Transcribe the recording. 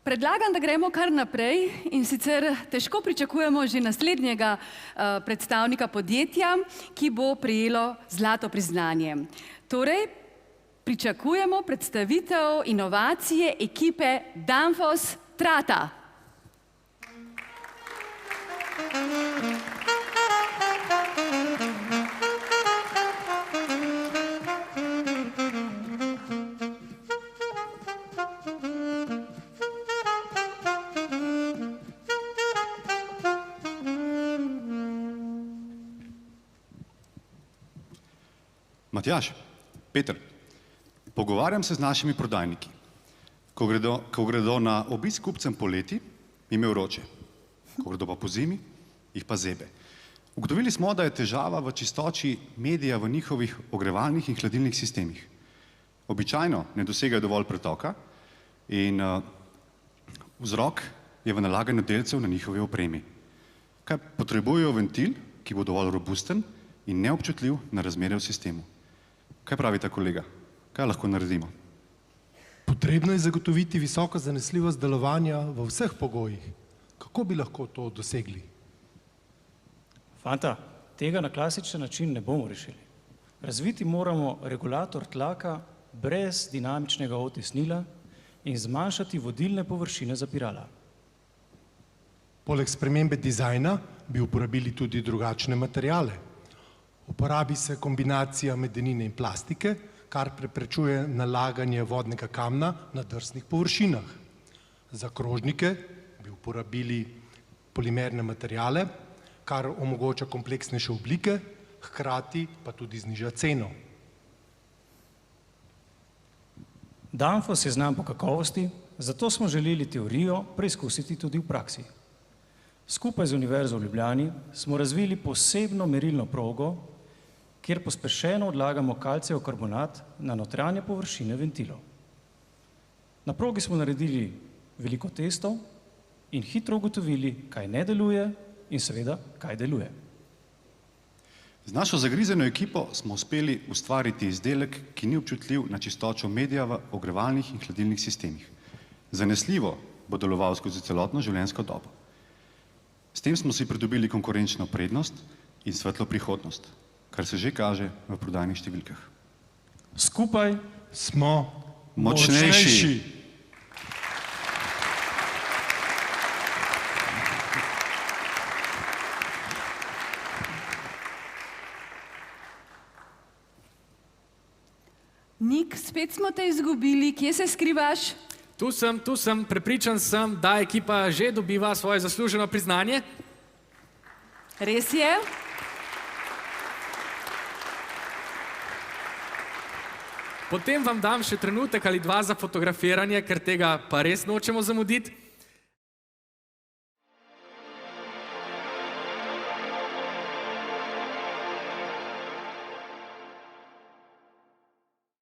Predlagam, da gremo kar naprej in sicer težko pričakujemo že naslednjega predstavnika podjetja, ki bo prejelo zlato priznanje. Torej, pričakujemo predstavitev inovacije ekipe Danfoss Trata. Matjaž, Peter, pogovarjam se z našimi prodajniki. Ko gredo na obisk kupcem poleti, jim je vroče. Ko gredo pa po zimi, jih pa zebe. Ugotovili smo, da je težava v čistoči medija v njihovih ogrevalnih in hladilnih sistemih. Običajno ne dosegajo dovolj pretoka in vzrok je v nalaganju delcev na njihovi opremi. Kaj potrebujejo ventil, ki bo dovolj robusten in neobčutljiv na razmere v sistemu. Kaj pravi ta kolega? Kaj lahko naredimo? Potrebno je zagotoviti visoko zanesljivost delovanja v vseh pogojih. Kako bi lahko to dosegli? Fanta, tega na klasičen način ne bomo rešili. Razviti moramo regulator tlaka brez dinamičnega otesnila in zmanjšati vodilne površine zapirala. Poleg spremembe dizajna bi uporabili tudi drugačne materiale. Uporabi se kombinacija medenine in plastike, kar preprečuje nalaganje vodnega kamna na drsnih površinah. Za krožnike bi uporabili polimerne materiale, kar omogoča kompleksnejše oblike, hkrati pa tudi zniža ceno. Danfoss je znan po kakovosti, zato smo želeli teorijo preizkusiti tudi v praksi. Skupaj z Univerzo v Ljubljani smo razvili posebno merilno progo, kjer pospešeno odlagamo kalcijev karbonat na notranje površine ventilov. Na progi smo naredili veliko testov in hitro ugotovili, kaj ne deluje in seveda, kaj deluje. Z našo zagrizeno ekipo smo uspeli ustvariti izdelek, ki ni občutljiv na čistočo medija v ogrevalnih in hladilnih sistemih. Zanesljivo bo deloval skozi celotno življenjsko dobo. S tem smo si pridobili konkurenčno prednost in svetlo prihodnost, kar se že kaže v prodajnih številkah. Skupaj Smo Močnejši. Nik, spet smo te izgubili. Kje se skrivaš? Tu sem, prepričan sem, da ekipa že dobiva svoje zasluženo priznanje. Res je? Potem vam dam še trenutek ali dva za fotografiranje, ker tega pa res nočemo zamuditi.